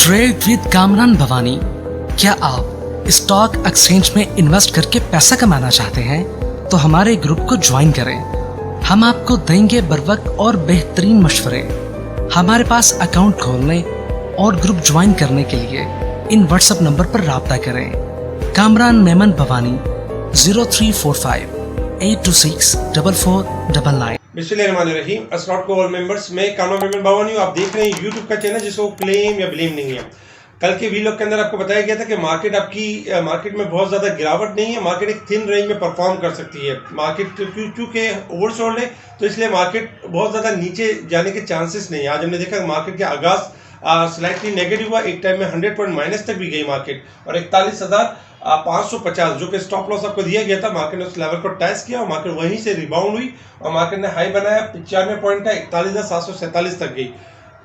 Trade with Kamran Bhavani. क्या आप stock exchange में इन्वेस्ट करके पैसा कमाना चाहते हैं तो हमारे ग्रुप को ज्वाइन करें। हम आपको देंगे बर वक्त और बेहतरीन मशवरे। हमारे पास अकाउंट खोलने और ग्रुप ज्वाइन करने के लिए इन व्हाट्सएप नंबर पर राब्ता करें। कामरान मेमन भवानी 0345 826 4499। बिस्मिल्लाहिर्रहमानिर्रहीम। अस्सलाम को ऑल मेंबर्स, मैं कामरान मेमन भवानी हूँ। आप देख रहे हैं यूट्यूब का चैनल जिसको क्लेम या ब्लेम नहीं है। कल के वीलॉग के अंदर आपको बताया गया था कि मार्केट में बहुत ज़्यादा गिरावट नहीं है। मार्केट एक थिन रेंज में परफॉर्म कर सकती है। मार्केट क्योंकि ओवरसोल्ड है तो इसलिए मार्केट बहुत ज़्यादा नीचे जाने के चांसेस नहीं है। आज हमने देखा मार्केट के आगाज़ स्लाइटली नेगेटिव हुआ, एक टाइम में 100 पॉइंट माइनस तक भी गई मार्केट, और 41,550 जो कि स्टॉप लॉस आपको दिया गया था, मार्केट ने उस लेवल को टेस्ट किया और मार्केट वहीं से रिबाउंड हुई और मार्केट ने हाई बनाया 95 पॉइंट का 41,747 तक गई।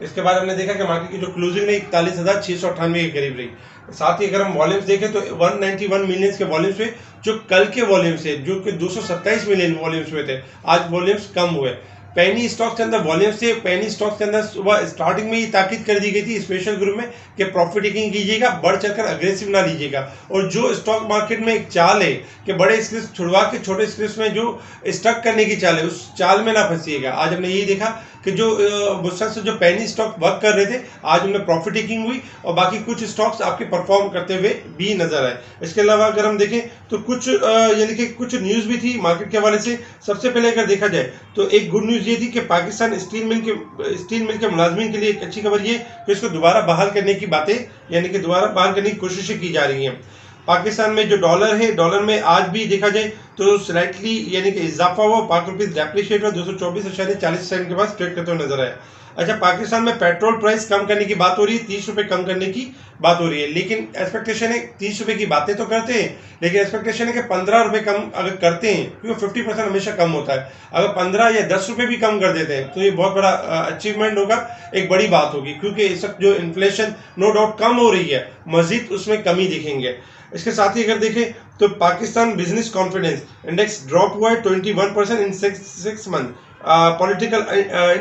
इसके बाद हमने देखा कि मार्केट की जो क्लोजिंग रही 41,698 के करीब रही। साथ ही अगर हम वॉल्यूम्स देखें तो 191 मिलियंस के वॉल्यूम्स हुए, जो कल के वॉल्यूम्स है जो कि 227 मिलियन वॉल्यूम्स हुए थे, आज वॉल्यूम्स कम हुए। पेनी स्टॉक के अंदर वॉल्यूम से पेनी स्टॉक के अंदर सुबह स्टार्टिंग में ही ताकीद कर दी गई थी स्पेशल ग्रुप में कि प्रॉफिट टेकिंग कीजिएगा, बढ़ चढ़कर अग्रेसिव ना लीजिएगा। और जो स्टॉक मार्केट में एक चाल है कि बड़े स्क्रिप्ट छुड़वा के छोटे स्क्रिप्ट में जो स्टक करने की चाल है, उस चाल में ना फंसिएगा। आज हमने यही देखा कि जो मुझसे जो पेनी स्टॉक वर्क कर रहे थे, आज उनमें प्रॉफिट टेकिंग हुई और बाकी कुछ स्टॉक्स आपके परफॉर्म करते हुए भी नजर आए। इसके अलावा अगर हम देखें तो कुछ यानी कि कुछ न्यूज़ भी थी मार्केट के हवाले से। सबसे पहले अगर देखा जाए तो एक गुड न्यूज़ ये थी कि पाकिस्तान स्टील मिल के मुलाजमीन के लिए एक अच्छी खबर ये कि इसको दोबारा बहाल करने की बातें यानी कि दोबारा बहाल करने की कोशिशें की जा रही हैं। पाकिस्तान में जो डॉलर है, डॉलर में आज भी देखा जाए तो स्लाइटली यानी कि इजाफा हुआ, पाक रुपीज डेप्रिशिएट हुआ, 224.40 के पास ट्रेड करते हुए नजर आया। अच्छा, पाकिस्तान में पेट्रोल प्राइस कम करने की बात हो रही है, 30 रुपए कम करने की बात हो रही है, लेकिन एक्सपेक्टेशन है 30 रुपए की बातें तो करते हैं, लेकिन एक्सपेक्टेशन है कि 15 रुपए कम अगर करते हैं, क्योंकि 50% हमेशा कम होता है, अगर 15 या 10 रुपए भी कम कर देते हैं तो ये बहुत बड़ा अचीवमेंट होगा, एक बड़ी बात होगी, क्योंकि इस वक्त जो इन्फ्लेशन नो डाउट कम हो रही है, मजीद उसमें कमी दिखेंगे। इसके साथ ही अगर देखें तो Pakistan business confidence index drop हुआ है 21% इन 6 मंथ पॉलिटिकल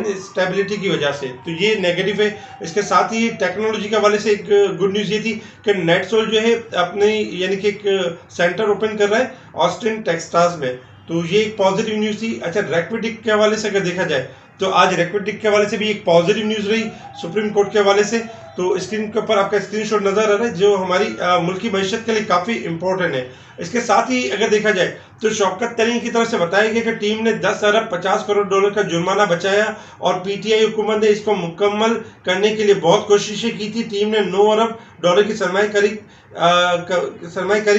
इंस्टेबिलिटी की वजह से, तो ये नेगेटिव है। इसके साथ ही टेक्नोलॉजी के हवाले से एक गुड न्यूज़ ये थी कि नेटसोल जो है अपनी यानी कि एक सेंटर ओपन कर रहा है ऑस्टिन टेक्सास में, तो ये एक पॉजिटिव न्यूज़ थी। अच्छा, रैक्विटिक के हवाले से अगर देखा जाए तो आज रैक्विटिक के हवाले से भी एक पॉजिटिव न्यूज़ रही सुप्रीम कोर्ट के हवाले से। तो स्क्रीन के ऊपर आपका स्क्रीनशॉट नजर आ रहा है जो हमारी मुल्की मईशत के लिए काफ़ी इंपॉर्टेंट है। इसके साथ ही अगर देखा जाए तो शौकत तरीन की तरफ से बताया गया कि टीम ने 10 अरब 50 करोड़ डॉलर का जुर्माना बचाया और पीटीआई हुकूमत ने इसको मुकम्मल करने के लिए बहुत कोशिशें की थी। टीम ने 9 अरब डॉलर की सरमायाकारी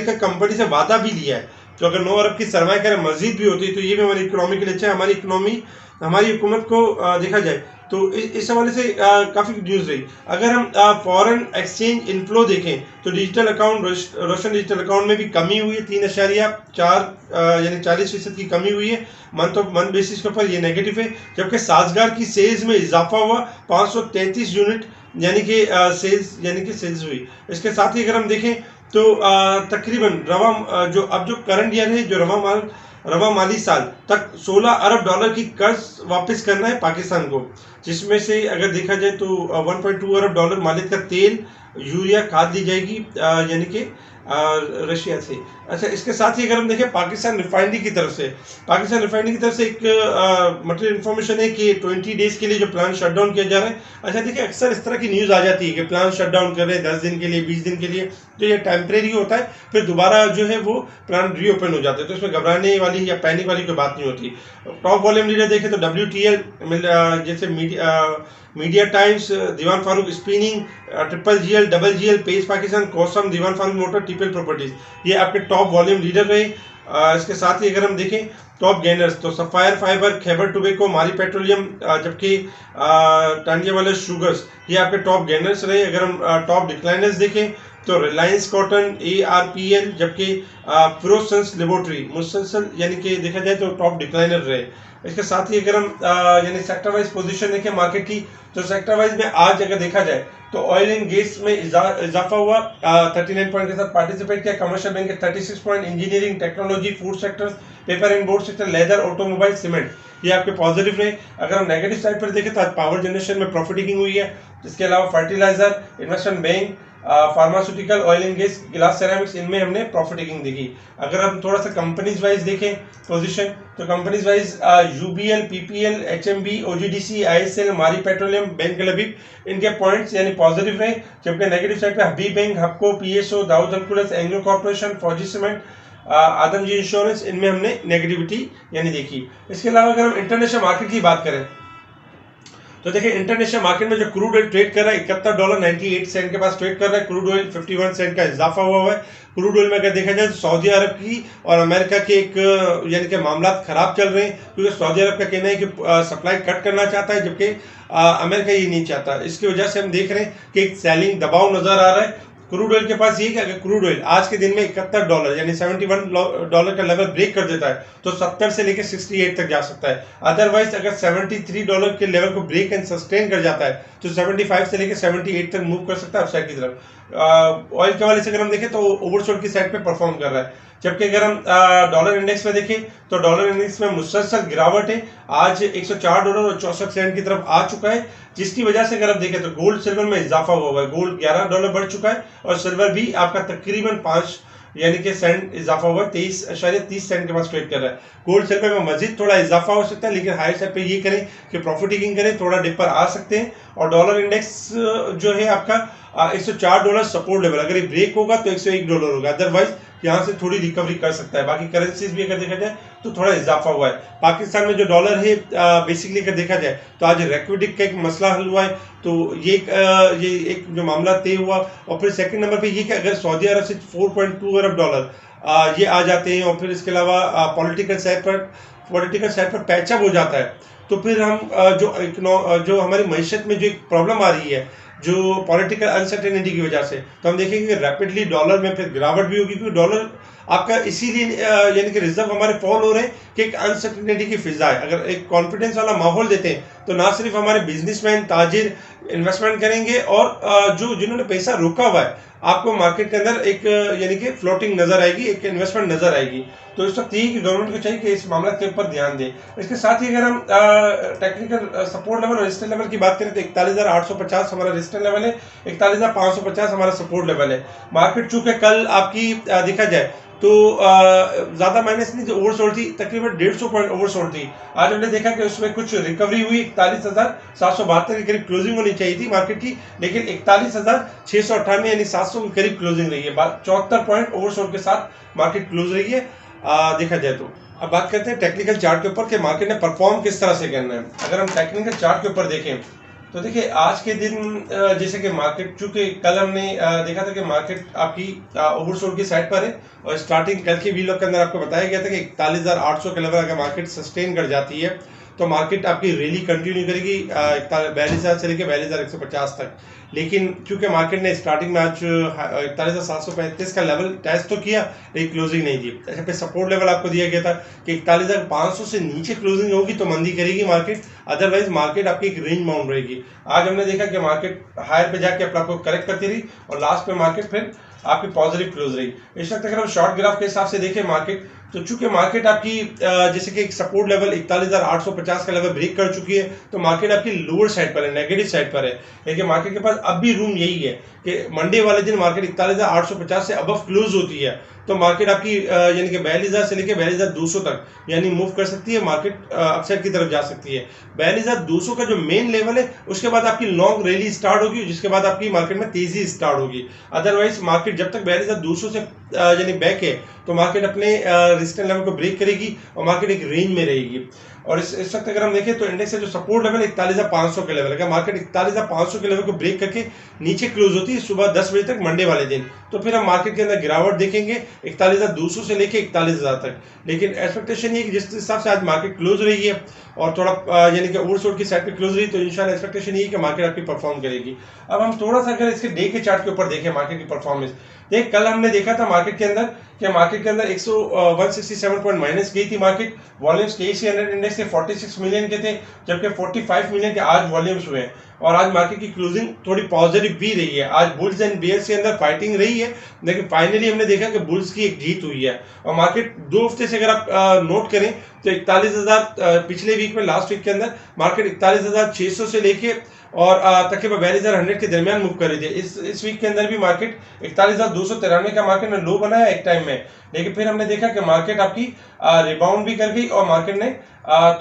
का कंपनी से वादा भी लिया है, तो अगर 9 अरब की सरमायाकारी मजीद भी होती तो ये भी हमारी इकोनॉमी के लिए अच्छा है। हमारी इकोनॉमी हमारी हुकूमत को देखा जाए तो इस हवाले से काफ़ी न्यूज़ रही। अगर हम फॉरेन एक्सचेंज इनफ्लो देखें तो डिजिटल अकाउंट रोशन डिजिटल अकाउंट में भी कमी हुई है, 3.4 यानी 40% की कमी हुई है। मंथ ऑफ मंथ बेसिस के ऊपर ये नेगेटिव है, जबकि साजगार की सेल्स में इजाफा हुआ 533 यूनिट यानी कि सेल्स हुई। इसके साथ ही अगर हम देखें तो तकरीबन जो करंट ईयर है, जो रवा माली साल तक 16 अरब डॉलर की कर्ज वापस करना है पाकिस्तान को, जिसमें से अगर देखा जाए तो 1.2 अरब डॉलर मालियत का तेल यूरिया खाद दी जाएगी यानी कि रशिया से। अच्छा, इसके साथ ही अगर हम देखें पाकिस्तान रिफाइनरी की तरफ से एक मटेरियल इन्फॉर्मेशन है कि 20 डेज के लिए जो प्लान शट डाउन किया जा रहा है। अच्छा देखिए, अक्सर इस तरह की न्यूज़ आ जाती है कि प्लान शट डाउन कर रहे हैं 10 दिन के लिए, 20 दिन के लिए, तो ये टेम्परेरी होता है, फिर दोबारा जो है वो प्लान रीओपन हो जाते हैं, तो इसमें घबराने वाली या पैनिक वाली कोई बात नहीं होती। टॉप वॉल्यूम लीडर देखें तो WTL जैसे Media Times, Dewan Farooq spinning, triple GL, double GL, Pace Pakistan, कोसम, Dewan Farooq motor, triple properties, ये आपके टॉप वॉल्यूम लीडर रहे। इसके साथ ही अगर हम देखें टॉप गेनर्स तो सफायर फाइबर, खैबर टोबैको, मारी पेट्रोलियम, जबकि टांडियावाला शुगर्स, ये आपके टॉप गेनर्स रहे। अगर हम टॉप डिक्लाइनर्स देखें तो रिलायंस कॉटन, ARPL, जबकि फ्रोसन्स लेबोरेटरी मुसलसल यानी कि देखा जाए तो टॉप डिक्लाइनर रहे। इसके साथ ही अगर हम यानी सेक्टर वाइज पोजीशन देखें मार्केट की तो सेक्टर वाइज में आज अगर देखा जाए तो ऑयल एंड गैस में इजाफा हुआ 39 पॉइंट के साथ पार्टिसिपेट किया। कमर्शियल बैंक के 36 point, engineering, technology, food sector, paper and board sector, leather, automobile, cement, ये आपके पॉजिटिव रहे। अगर हम नेगेटिव साइड पर देखें तो आज पावर जनरेशन में प्रॉफिट टेकिंग हुई है। इसके अलावा fertiliser, investment bank, pharmaceutical, oil and gas, glass ceramics, इनमें हमने प्रॉफिट टेकिंग देखी। अगर हम थोड़ा सा कंपनीज वाइज देखें पोजीशन, तो companies wise UBL, PPL, HMB, OGDC, ISL, Mari petroleum, bank लबीब, इनके पॉइंट्स यानी पॉजिटिव रहे। जबकि नेगेटिव साइड पे Habib bank, Hubco, PSO, Dawood and Anglo corporation, Fauji cement, Adamjee insurance, इनमें हमने नेगेटिविटी यानी देखी। इसके अलावा अगर हम इंटरनेशनल मार्केट की बात करें तो देखिए इंटरनेशनल मार्केट में जो क्रूड ऑयल ट्रेड कर रहा है $71.98 के पास ट्रेड कर रहा है। क्रूड ऑयल 51 सेंट का इजाफा हुआ है। क्रूड ऑयल में अगर देखा जाए तो सऊदी अरब की और अमेरिका के एक यानी कि मामला खराब चल रहे हैं, क्योंकि सऊदी अरब का कहना है कि सप्लाई कट करना चाहता है, जबकि अमेरिका ये नहीं चाहता। इसकी वजह से हम देख रहे हैं कि एक सेलिंग दबाव नजर आ रहा है। क्रूड ऑयल के पास ये कि अगर क्रूड ऑयल आज के दिन में $71 यानी $71 का लेवल ब्रेक कर देता है तो 70 से लेकर 68 तक जा सकता है। अदरवाइज अगर $73 के लेवल को ब्रेक एंड सस्टेन कर जाता है तो 75 से लेकर 78 तक मूव कर सकता है अपसाइड की तरफ। ऑयल के वाले से अगर हम देखें तो ओवरसोल्ड की साइड पे परफॉर्म कर रहा है। जबकि अगर हम डॉलर इंडेक्स में देखें तो डॉलर इंडेक्स में मुसलसल गिरावट है। आज $104.64 की तरफ आ चुका है, जिसकी वजह से अगर आप देखें तो गोल्ड सिल्वर में इजाफा हुआ है। गोल्ड $11 बढ़ चुका है और सिल्वर भी आपका तकरीबन 5 यानी कि सेंट इजाफा हुआ, 23.30 सेंट के पास ट्रेड कर रहा है। गोल्ड सिल्वर में मजीद थोड़ा इजाफा हो सकता है, लेकिन हायर साइड पे ये करें कि प्रॉफिट टेकिंग करें, थोड़ा डिप पर आ सकते हैं। और डॉलर इंडेक्स जो है आपका $104 सपोर्ट लेवल, अगर ये ब्रेक होगा तो $101 होगा, अदरवाइज यहाँ से थोड़ी रिकवरी कर सकता है। बाकी करेंसीज भी अगर देखा जाए तो थोड़ा इजाफा हुआ है। पाकिस्तान में जो डॉलर है बेसिकली अगर देखा जाए तो आज रैक्विडिक का एक मसला हल हुआ है, तो ये एक जो मामला तय हुआ। और फिर सेकंड नंबर पे ये कि अगर सऊदी अरब से $4.2 अरब ये आ जाते हैं और फिर इसके अलावा पॉलिटिकल साइड पर पैचअप हो जाता है, तो फिर हम जो हमारी मईशत में जो एक प्रॉब्लम आ रही है जो पॉलिटिकल अनसर्टेनिटी की वजह से, तो हम देखेंगे कि रैपिडली डॉलर में फिर गिरावट भी होगी, क्योंकि डॉलर आपका इसीलिए यानी कि रिजर्व हमारे फॉल हो रहे हैं कि एक अनसर्टेनिटी की फिजा है। अगर एक कॉन्फिडेंस वाला माहौल देते हैं तो ना सिर्फ हमारे बिजनेसमैन, ताजिर इन्वेस्टमेंट करेंगे और जिन्होंने पैसा रोका हुआ है आपको मार्केट के अंदर एक यानी कि फ्लोटिंग नजर आएगी, एक इन्वेस्टमेंट नजर आएगी। तो इस वक्त यही कि गवर्नमेंट को चाहिए कि इस मामले के ऊपर ध्यान दे। इसके साथ ही अगर हम टेक्निकल सपोर्ट लेवल और रेजिस्टेंस लेवल की बात करें तो 41,850 हमारा रेजिस्टेंस लेवल है, 41,550 हमारा सपोर्ट लेवल है। मार्केट चूंकि कल आपकी देखा जाए तो ज्यादा माइनस नहीं, जो ओवरसोल्ड थी तकरीबन 150 पॉइंट ओवरसोल्ड थी। आज हमने देखा कि उसमें कुछ रिकवरी हुई, 41,772 के करीब क्लोजिंग होनी चाहिए थी मार्केट की, लेकिन 41,698 यानी 700 के करीब क्लोजिंग रही है। 74 पॉइंट ओवरसोल्ड के साथ मार्केट क्लोज रही है देखा जाए तो। अब बात करते हैं टेक्निकल चार्ट के ऊपर कि मार्केट ने परफॉर्म किस तरह से करना है। अगर हम टेक्निकल चार्ट के ऊपर देखें तो देखिए आज के दिन जैसे कि मार्केट, चूंकि कल हमने देखा था कि मार्केट आपकी ओवरसोल्ड की साइड पर है और स्टार्टिंग कल के वीलॉग के अंदर आपको बताया गया था कि 41,800 के लेवल अगर मार्केट सस्टेन कर जाती है तो मार्केट आपकी रैली कंटिन्यू करेगी 42,000 से लेकर 42,150 तक। लेकिन क्योंकि मार्केट ने स्टार्टिंग में आज 41,735 का लेवल टेस्ट तो किया लेकिन क्लोजिंग नहीं दी। ऐसे पे सपोर्ट लेवल आपको दिया गया था कि 41,500 से नीचे क्लोजिंग होगी तो मंदी करेगी मार्केट, अदरवाइज मार्केट आपकी एक रेंज माउंट रहेगी। आज हमने देखा कि मार्केट हायर पे जाके अपने आपको करेक्ट करती रही और लास्ट में मार्केट फिर आपकी पॉजिटिव क्लोज रही। इस वक्त अगर हम शॉर्ट ग्राफ के हिसाब से देखें मार्केट, तो चूंकि मार्केट आपकी जैसे कि एक सपोर्ट लेवल 41,850 का लेवल ब्रेक कर चुकी है तो मार्केट आपकी लोअर साइड पर है, नेगेटिव साइड पर है। लेकिन मार्केट के पास अब भी रूम यही है कि मंडे वाले दिन मार्केट 41,850 से अबव क्लोज होती है तो मार्केट आपकी यानी कि 42,000 से लेकर 42,200 तक यानी मूव कर सकती है, मार्केट अपसाइड की तरफ जा सकती है। 42,200 का जो मेन लेवल है उसके बाद आपकी लॉन्ग रैली स्टार्ट होगी, जिसके बाद आपकी मार्केट में तेजी स्टार्ट होगी। अदरवाइज मार्केट जब तक 42,200 से यानी बैक है तो मार्केट अपने रेजिस्टेंस लेवल को ब्रेक करेगी और मार्केट एक रेंज में रहेगी। और इस वक्त अगर हम देखें तो इंडेक्स से जो सपोर्ट लेवल 41,500 के लेवल है, मार्केट 41,500 के लेवल को ब्रेक करके नीचे क्लोज होती है सुबह 10 बजे तक मंडे वाले दिन, तो फिर हम मार्केट के अंदर गिरावट देखेंगे 41,200 से लेके 41,000 तक। लेकिन एक्सपेक्टेशन ये कि जिस हिसाब से आज मार्केट क्लोज रही है और थोड़ा यानी कि ओवरसोल्ड की साइड पे क्लोज रही तो इंशाल्लाह एक्सपेक्टेशन ये कि मार्केट आपकी परफॉर्म करेगी। अब हम थोड़ा सा अगर इसके डे के चार्ट के ऊपर देखें मार्केट की परफॉर्मेंस, देख कल हमने देखा था मार्केट के अंदर 167 पॉइंट माइनस गई थी मार्केट। वॉल्यूम्स के एसी 100 इंडेक्स के 46 मिलियन के थे, जबकि 45 मिलियन के आज वॉल्यूम्स हुए हैं। और आज मार्केट की क्लोजिंग थोड़ी पॉजिटिव भी रही है। आज बुल्स एंड बेयर्स के अंदर फाइटिंग रही है, लेकिन फाइनली हमने देखा कि बुल्स की एक जीत हुई है। और मार्केट 2 हफ्ते से अगर आप नोट करें तो 41,000 पिछले वीक में, लास्ट वीक के अंदर मार्केट 41,600 से लेके और तकरीबन 42,100 के दरमियान मूव कर रही थी। इस वीक के अंदर भी मार्केट 41,293 का मार्केट ने लो बनाया एक टाइम में, लेकिन फिर हमने देखा कि मार्केट आपकी रिबाउंड भी कर गई और मार्केट ने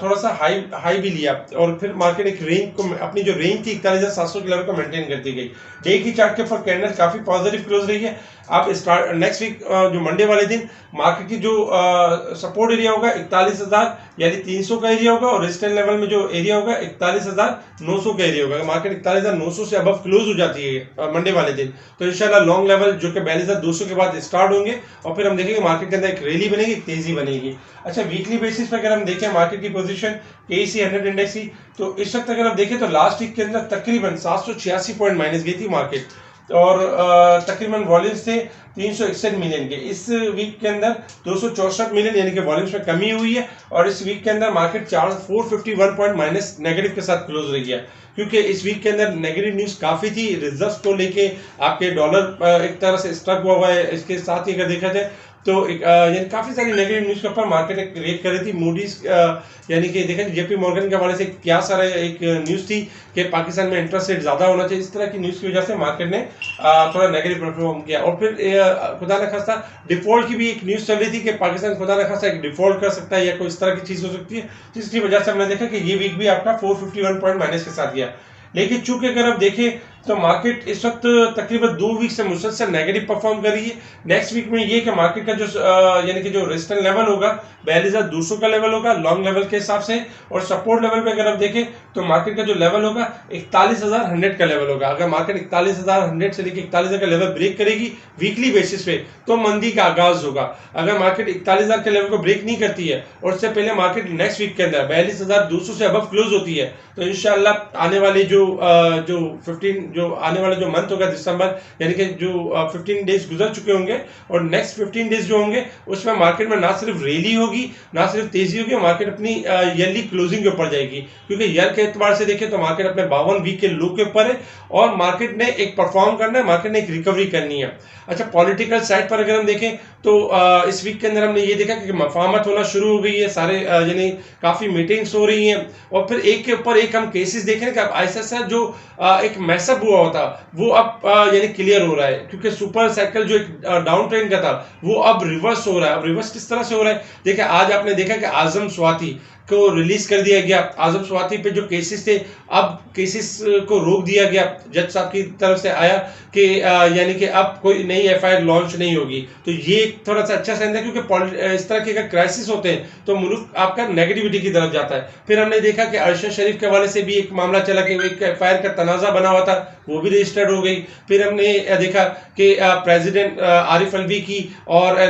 थोड़ा सा हाई भी लिया और फिर मार्केट एक रेंज को, अपनी जो रेंज थी 41,700 के लेवल को मेंटेन करती गई। डे की चार्ट के ऊपर कैंडल काफी पॉजिटिव क्लोज रही है। आप नेक्स्ट वीक जो मंडे वाले दिन मार्केट की जो सपोर्ट एरिया होगा 41,000 यानी 300 का एरिया होगा और रेजिस्टेंस लेवल में जो एरिया होगा 41,900 का एरिया होगा। मार्केट 41,900 से अबव क्लोज हो जाती है मंडे वाले दिन, तो इंशाल्लाह लॉन्ग लेवल जो कि 42,200 के बाद स्टार्ट होंगे और फिर हम देखेंगे मार्केट के अंदर एक रैली बनेगी, एक तेजी बनेगी। अच्छा, वीकली बेसिस पर अगर हम देखें मार्केट की पोजीशन KC 100 इंडेक्स की, तो इस वक्त अगर आप देखें तो लास्ट वीक के अंदर तकरीबन 786 पॉइंट माइनस गई थी मार्केट और तकरीबन वॉल्यूम्स थे 361 मिलियन के। इस वीक के अंदर 264 मिलियन यानी कि वॉल्यूम्स में कमी हुई है और इस वीक के अंदर मार्केट 451 पॉइंट माइनस नेगेटिव के साथ क्लोज रही है, क्योंकि इस वीक के अंदर नेगेटिव न्यूज काफी थी। रिजर्व्स को लेके आपके डॉलर एक तरह से स्ट्रक हुआ है, इसके साथ ही अगर देखा जाए तो यानी काफी सारी नेगेटिव न्यूज के ऊपर मार्केट रिएक्ट कर रही थी। मूडीज यानी कि देखा JP मॉर्गन के हवाले से क्या सारा एक न्यूज थी कि पाकिस्तान में इंटरेस्ट रेट ज्यादा होना चाहिए, इस तरह की न्यूज की वजह से मार्केट ने थोड़ा नेगेटिव परफॉर्म किया। और फिर खुदा न खास्ता डिफॉल्ट की भी एक न्यूज चल रही थी कि पाकिस्तान खुदा न खास्ता एक डिफॉल्ट कर सकता है या कोई इस तरह की चीज हो सकती है, जिसकी वजह से हमने देखा कि ये वीक भी आपका 451 पॉइंट माइनस के साथ गया। लेकिन चूंकि अगर आप देखें तो मार्केट इस वक्त तकरीबन 2 वीक से मुसलसल नेगेटिव परफॉर्म कर रही है। नेक्स्ट वीक में ये कि मार्केट का जो यानी कि जो रेजिस्टेंस लेवल होगा 42,200 का लेवल होगा लॉन्ग लेवल के हिसाब से, और सपोर्ट लेवल पे अगर आप देखें तो मार्केट का जो लेवल होगा 41,100 का लेवल होगा। अगर मार्केट 41,100 से लेकर 41,000 का लेवल ब्रेक करेगी वीकली बेसिस पे तो मंदी का आगाज होगा। अगर मार्केट 41,000 के लेवल को ब्रेक नहीं करती है और उससे पहले मार्केट नेक्स्ट वीक के अंदर 42,200 से अबव क्लोज होती है तो इंशाल्लाह आने वाले जो आने वाला जो मंथ होगा दिसंबर, यानी कि जो 15 डेज गुजर चुके होंगे और नेक्स्ट 15 डेज जो होंगे उसमें मार्केट में ना सिर्फ रैली होगी ना सिर्फ तेजी होगी, मार्केट अपनी ईयरली क्लोजिंग के ऊपर जाएगी, क्योंकि ईयर के एतबार से देखें तो मार्केट अपने 52 वीक के लो के ऊपर है और मार्केट ने एक परफॉर्म करना है, मार्केट ने एक रिकवरी करनी है। अच्छा, पॉलिटिकल साइड पर अगर हम देखें तो इस वीक के अंदर हमने ये देखा कि मफाहमत होना शुरू हो गई है, सारे यानी काफी मीटिंग्स हो रही हैं और फिर एक के ऊपर एक हम केसेस देख रहे हैं कि अब ऐसा जो एक मैसअप हुआ होता वो अब यानी क्लियर हो रहा है, क्योंकि सुपर साइकिल जो एक डाउन ट्रेंड का था वो अब रिवर्स हो रहा है। अब रिवर्स किस तरह से हो रहा है, देखिए आज आपने देखा कि आजम स्वाति को रिलीज कर दिया गया। आजम स्वाति पे जो केसेस थे अब केसेस को रोक दिया गया, जज साहब की तरफ से आया कि यानी कि अब कोई नई FIR लॉन्च नहीं होगी, तो ये थोड़ा सा अच्छा साइन है, क्योंकि इस तरह के अगर क्राइसिस होते हैं तो मुल्क आपका नेगेटिविटी की तरफ जाता है। फिर हमने देखा कि अरशद शरीफ के हवाले से भी एक मामला चला कि एक FIR का तनाजा बना हुआ था, वो भी रजिस्टर्ड हो गई। फिर हमने देखा कि प्रेसिडेंट आरिफ अलवी की और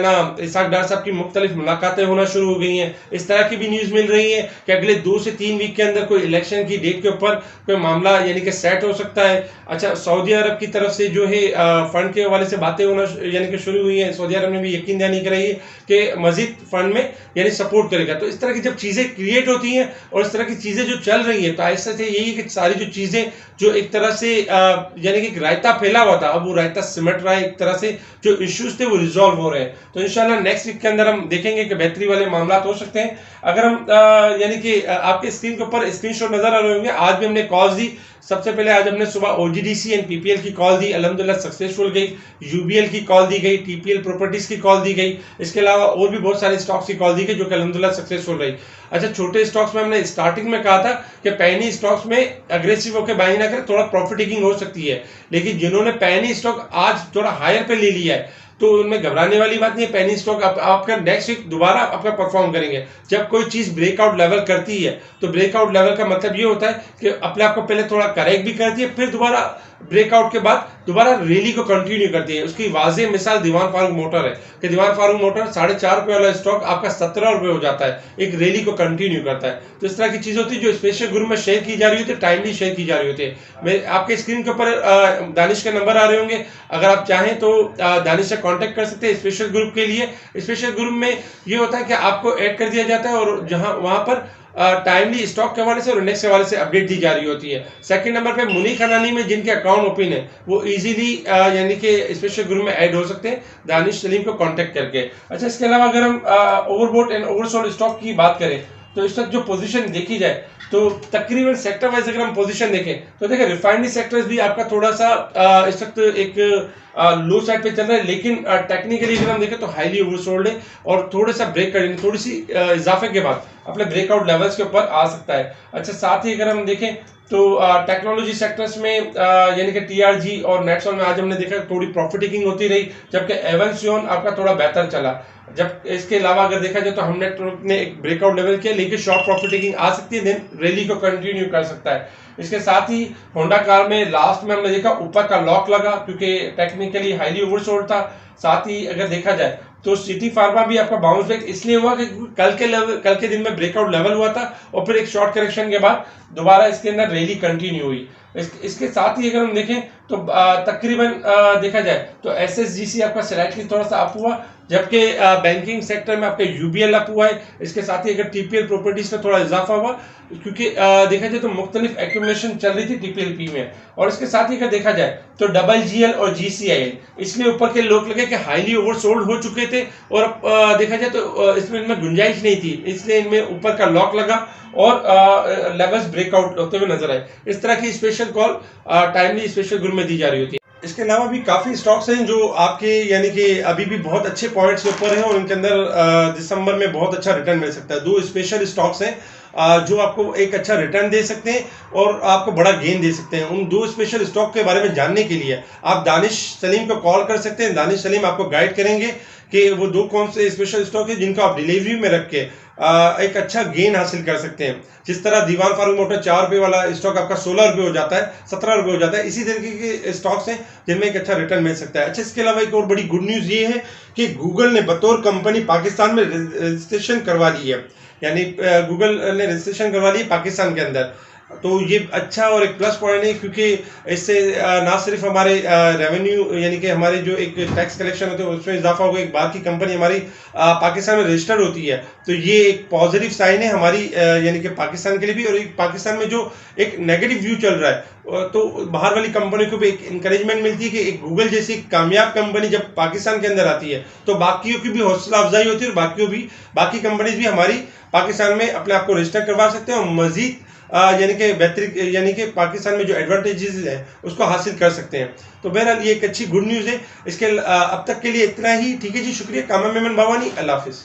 इसाक डार साहब की मुख्तलिफ मुलाकातें होना शुरू हो गई हैं। इस तरह की भी न्यूज मिल रही है कि अगले 2 से 3 वीक के अंदर कोई इलेक्शन की डेट के ऊपर कोई मामला यानी कि सेट हो सकता है। अच्छा, सऊदी अरब की तरफ से जो है फंड के हवाले से बातें होना यानी कि शुरू हुई हैं। सऊदी अरब ने भी यकीन दहानी कराई है कि मजीद फंड में यानी सपोर्ट करेगा। तो इस तरह की जब चीजें क्रिएट होती हैं और इस तरह की चीजें जो चल रही हैं तो ऐसा से यही है कि सारी जो चीजें जो एक तरह से यानी कि रायता फैला हुआ था अब वो रायता सिमट रहा है, एक तरह से जो इश्यूज थे वो रिजॉल्व हो रहे हैं। तो इंशाल्लाह नेक्स्ट वीक के अंदर हम देखेंगे कि बेहतरी वाले मामला हो सकते हैं। अगर हम यानी कि आपके स्क्रीन के ऊपर स्क्रीनशॉट नजर आ रहे होंगे, आज भी हमने कॉल्स दी। सबसे पहले आज हमने सुबह OGDC एंड PPL की कॉल दी, अल्हम्दुलिल्लाह सक्सेसफुल गई। UBL की कॉल दी गई, TPL प्रॉपर्टीज की कॉल दी गई, इसके अलावा और भी बहुत सारे स्टॉक्स की कॉल दी गई जो कि अल्हम्दुलिल्लाह सक्सेसफुल रही। अच्छा, छोटे स्टॉक्स में हमने स्टार्टिंग में कहा था कि पैनी स्टॉक्स में अग्रेसिव होकर बाइंग ना करें, थोड़ा प्रॉफिट टेकिंग हो सकती है, लेकिन जिन्होंने पैनी स्टॉक आज थोड़ा हायर पे ले लिया है तो उनमें घबराने वाली बात नहीं है। पेनी स्टॉक आपका नेक्स्ट वीक दोबारा आपका परफॉर्म करेंगे। जब कोई चीज ब्रेकआउट लेवल करती है तो ब्रेकआउट लेवल का मतलब ये होता है कि अपने आप को पहले थोड़ा करेक्ट भी करती है, फिर दोबारा ब्रेकआउट के बाद दोबारा रैली को कंटिन्यू करती है। उसकी वाज़ेह मिसाल दीवान फारूक मोटर है कि दीवान फारूक मोटर 4.5 रुपए वाला स्टॉक आपका 17 रुपए हो जाता है, एक रैली को कंटिन्यू करता है। तो इस तरह की चीज होती है जो स्पेशल ग्रुप में शेयर की जा रही होती है, टाइमली शेयर की जा रही होती है। मैं आपके स्क्रीन के ऊपर दानिश का नंबर आ रहे होंगे, अगर आप चाहें तो दानिश से कांटेक्ट कर सकते हैं स्पेशल ग्रुप के लिए। स्पेशल ग्रुप में ये होता है कि आपको ऐड कर दिया जाता है और जहां वहां पर टाइमली स्टॉक के हवाले से और इंडेक्स के हवाले से अपडेट दी जा रही होती है। सेकंड नंबर पे मुनीक हनानी में जिनके अकाउंट ओपन है वो इजीली यानी कि स्पेशल ग्रुप में ऐड हो सकते हैं दानिश सलीम को कांटेक्ट करके। अच्छा, इसके अलावा अगर हम ओवरबॉट एंड ओवरसोल्ड स्टॉक की बात करें तो इस वक्त जो पोजीशन देखी जाए तो तकरीबन सेक्टर वाइज अगर हम पोजीशन देखें तो देखिए रिफाइनरी सेक्टर्स भी आपका थोड़ा सा इस वक्त एक लो साइड पे चल रहा है, लेकिन टेक्निकली अगर हम देखें तो हाईली ओवरसोल्ड है और थोड़ा सा ब्रेक करने थोड़ी सी इजाफे के बाद अपने ब्रेकआउट लेवल्स के ऊपर आ सकता है। अच्छा, साथ ही अगर हम देखें तो टेक्नोलॉजी सेक्टर्स में यानी कि टीआरजी और नेटसॉल में आज हमने देखा थोड़ी प्रॉफिट टेकिंग होती रही, जबकि एवंसियन आपका थोड़ा बेहतर चला। जब इसके अलावा अगर देखा जाए तो हमने ने एक ब्रेकआउट लेवल किया, लेकिन शॉर्ट प्रॉफिट टेकिंग आ सकती है, देन रैली को कंटिन्यू कर सकता है। इसके साथ ही होंडा कार में लास्ट में हमने देखा ऊपर का लॉक लगा क्योंकि टेक्निकली हाईली ओवरसोल्ड था। साथ ही अगर देखा जाए तो सिटी फार्मा भी आपका बाउंस बैक इसलिए हुआ कि कल के दिन में ब्रेकआउट लेवल हुआ था और फिर एक शॉर्ट करेक्शन के बाद दोबारा इसके अंदर रैली कंटिन्यू हुई। इसके साथ ही अगर हम देखें तो तकरीबन देखा जाए तो एसएसजीसी आपका स्लाइटली थोड़ा सा अप हुआ, जबकि बैंकिंग सेक्टर में आपका यूबीएल अप हुआ है। इसके साथ ही अगर टीपीएल प्रॉपर्टीज में थोड़ा इजाफा हुआ क्योंकि देखा जाए तो मुख्तलिफ एक्यूमुलेशन चल रही थी टीपीएलपी में। और इसके साथ ही अगर देखा जाए तो डबल जीएल और जीसीआईएल इसलिए ऊपर के लोग लगे कि हाईली ओवरसोल्ड हो चुके थे और अब देखा जाए तो इसमें इनमें गुंजाइश नहीं थी, इसलिए इनमें ऊपर का लॉक लगा और लेवल्स ब्रेकआउट होते हुए नजर आए। इस तरह की special call timely special group में दी जा रही होती है। इसके अलावा भी काफ़ी स्टॉक्स हैं जो आपके यानी कि अभी भी बहुत अच्छे पॉइंट्स के ऊपर हैं और इनके अंदर दिसंबर में बहुत अच्छा रिटर्न मिल सकता है। दो स्पेशल स्टॉक्स हैं जो आपको एक अच्छा रिटर्न दे सकते हैं और आपको बड़ा गेन दे सकते हैं। उन दो स्पेशल स्टॉक के बारे में जानने के लिए आप दानिश सलीम को कॉल कर सकते हैं। दानिश सलीम आपको गाइड करेंगे कि वो दो कौन से स्पेशल स्टॉक है जिनको आप डिलीवरी में रख के एक अच्छा गेन हासिल कर सकते हैं। जिस तरह दीवान फारूक मोटर 4 रुपये वाला स्टॉक आपका 16 रुपये हो जाता है, 17 रुपये हो जाता है, इसी तरीके के स्टॉक्स हैं जिनमें एक अच्छा रिटर्न मिल सकता है। अच्छा, इसके अलावा एक और बड़ी गुड न्यूज़ ये है कि गूगल ने बतौर कंपनी पाकिस्तान में रजिस्ट्रेशन करवा ली है, यानी गूगल ने रजिस्ट्रेशन करवा ली है पाकिस्तान के अंदर। तो ये अच्छा और एक प्लस पॉइंट है क्योंकि इससे ना सिर्फ हमारे रेवेन्यू यानी कि हमारे जो एक टैक्स कलेक्शन होते हैं उसमें इजाफा होगा, एक बात की कंपनी हमारी पाकिस्तान में रजिस्टर्ड होती है, तो ये एक पॉजिटिव साइन है हमारी यानी कि पाकिस्तान के लिए भी। और एक पाकिस्तान में जो एक नेगेटिव व्यू चल रहा है तो बाहर वाली कंपनी को भी एक इंकरेजमेंट मिलती है कि एक गूगल जैसी कामयाब कंपनी जब पाकिस्तान के अंदर आती है तो बाकियों की भी हौसला अफजाई होती है और बाकी कंपनीज भी हमारी पाकिस्तान में अपने आप को रजिस्टर करवा सकते हैं और मजीद यानी कि बेहतरीन यानी कि पाकिस्तान में जो एडवांटेजेस हैं उसको हासिल कर सकते हैं। तो बहरहाल ये एक अच्छी गुड न्यूज़ है। इसके अब तक के लिए इतना ही। ठीक है जी, शुक्रिया। कामा मेमन बावानी, अल्लाह हाफिज़।